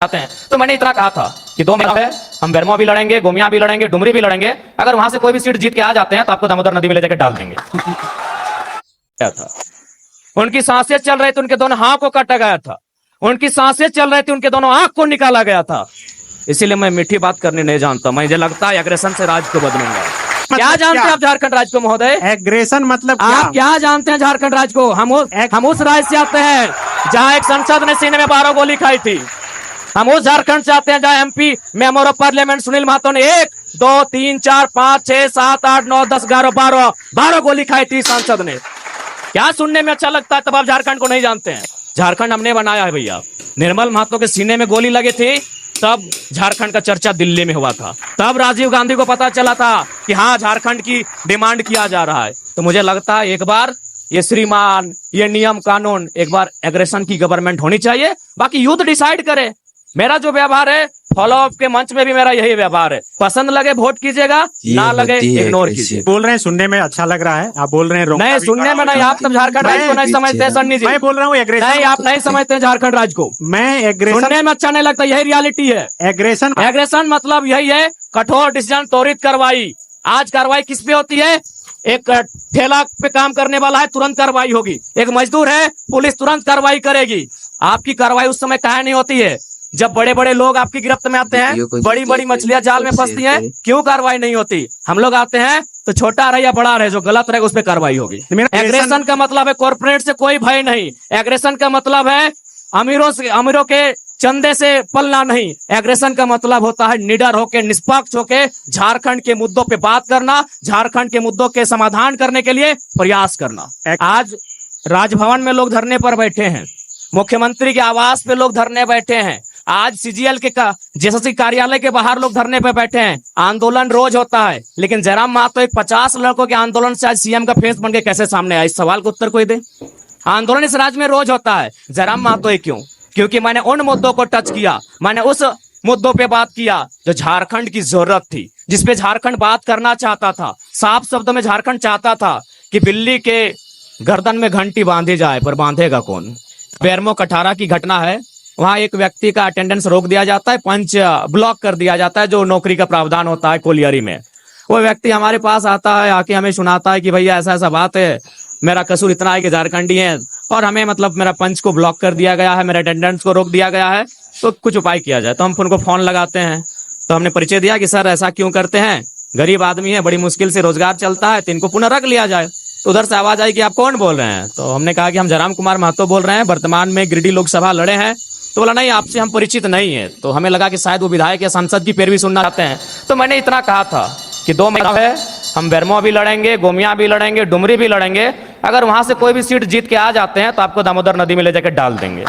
आते हैं। तो मैंने इतना कहा था कि 2 महीना है, हम बेरमो भी लड़ेंगे, गोमिया भी लड़ेंगे, डुमरी भी लड़ेंगे। अगर वहां से कोई भी सीट जीत के आ जाते हैं तो आपको दामोदर नदी में ले जाकर डाल देंगे। क्या था, उनकी सांसें चल रही थी, उनके दोनों हाथ को काटा गया था, उनकी सांसें चल रही थी, उनके दोनों आंख को निकाला गया था। इसीलिए मैं मीठी बात करनी नहीं जानता, मुझे लगता है एग्रेशन से राज को बदलूंगा। क्या जानते हैं आप झारखंड राज्य को महोदय? एग्रेशन मतलब आप क्या जानते हैं झारखंड राज्य को? हम उस राज्य से आते हैं जहां एक सांसद ने सीने में 12 गोली खाई थी। हम उस झारखंड से आते हैं जहां MP member of parliament Sunil Mahato ने 1 2 3 4 5 6 7 8 9 10 11 12 गोली खाई थी सांसद ने। क्या सुनने में अच्छा लगता है, तब आप झारखंड को नहीं जानते हैं। झारखंड हमने बनाया है भैया। निर्मल महतो के सीने में गोली लगी थी, तब झारखंड का चर्चा दिल्ली में हुआ था। तब राजीव गांधी को पता चला था कि हाँ, झारखंड की डिमांड किया जा रहा है। तो मुझे लगता है एक बार ये श्रीमान, ये नियम कानून, एक बार एग्रेशन की गवर्नमेंट होनी चाहिए, बाकी यूथ डिसाइड करे। मेरा जो व्यवहार है, फॉलो अप के मंच में भी मेरा यही व्यवहार है। पसंद लगे वोट कीजिएगा, ना लगे इग्नोर कीजिए। बोल रहे हैं सुनने में अच्छा लग रहा है, आप बोल रहे हैं नहीं, सुनने में नहीं। आप तब झारखंड राज्य को नहीं समझते हैं सन्नी जी। मैं बोल रहा हूँ एग्रेशन। नहीं, आप नहीं समझते हैं झारखंड राज्य को। मैं एग्रेशन सुनने में अच्छा नहीं लगता, यही रियलिटी है। एग्रेशन मतलब यही है, कठोर डिसीजन, त्वरित कार्रवाई। आज कार्रवाई किस पे होती है? एक ठेला पे काम करने वाला है, तुरंत कार्रवाई होगी। एक मजदूर है, पुलिस तुरंत कार्रवाई करेगी। आपकी कार्रवाई उस समय काहे नहीं होती है? जब बड़े बड़े लोग आपकी गिरफ्त में आते हैं, बड़ी बड़ी मछलियां जाल में फंसती हैं, क्यों कार्रवाई नहीं होती? हम लोग आते हैं तो छोटा रहे या बड़ा रहे, जो गलत रहेगा उस पर कार्रवाई होगी। एग्रेशन का मतलब है कॉर्पोरेट से कोई भय नहीं। एग्रेशन का मतलब है अमीरों के चंदे से पलना नहीं। एग्रेशन का मतलब होता है निडर होके, निष्पक्ष होके झारखंड के मुद्दों पे बात करना, झारखंड के मुद्दों के समाधान करने के लिए प्रयास करना। आज राजभवन में लोग धरने पर बैठे हैं, मुख्यमंत्री के आवास पे लोग धरने बैठे हैं, आज सीजीएल के जेएसएससी कार्यालय के बाहर लोग धरने पे बैठे हैं। आंदोलन रोज होता है, लेकिन जयराम महतो एक 50 लड़कों के आंदोलन से आज सीएम का फेस बन के कैसे सामने आया? इस सवाल का उत्तर कोई दे। आंदोलन इस राज्य में रोज होता है, जयराम महतो क्यों? क्योंकि मैंने उन मुद्दों को टच किया, मैंने उस मुद्दों पे बात किया जो झारखंड की जरूरत थी, जिसपे झारखंड बात करना चाहता था। साफ शब्दों में झारखंड चाहता था कि बिल्ली के गर्दन में घंटी बांधी जाए, पर बांधेगा कौन? बेरमो कठारा की घटना है, वहां एक व्यक्ति का अटेंडेंस रोक दिया जाता है, पंच ब्लॉक कर दिया जाता है, जो नौकरी का प्रावधान होता है कोलियरी में। वो व्यक्ति हमारे पास आता है, आके हमें सुनाता है कि भैया ऐसा ऐसा बात है, मेरा कसूर इतना है कि झारखंडी है और हमें मतलब मेरा पंच को ब्लॉक कर दिया गया है, मेरे अटेंडेंस को रोक दिया गया है, तो कुछ उपाय किया जाए। तो हम उनको फोन लगाते हैं, तो हमने परिचय दिया कि सर ऐसा क्यों करते हैं, गरीब आदमी है, बड़ी मुश्किल से रोजगार चलता है, तो इनको पुनः रख लिया जाए। तो उधर से आवाज आई कि आप कौन बोल रहे हैं? तो हमने कहा कि हम जयराम कुमार महतो बोल रहे हैं, वर्तमान में गिरिडीह लोकसभा लड़े हैं। तो बोला नहीं, आपसे हम परिचित नहीं है। तो हमें लगा कि शायद वो विधायक या सांसद की पैरवी सुनना चाहते हैं। तो मैंने इतना कहा था कि 2 महीना है, हम बेरमो भी लड़ेंगे, गोमिया भी लड़ेंगे, डुमरी भी लड़ेंगे। अगर वहां से कोई भी सीट जीत के आ जाते हैं तो आपको दामोदर नदी में ले जाकर डाल देंगे।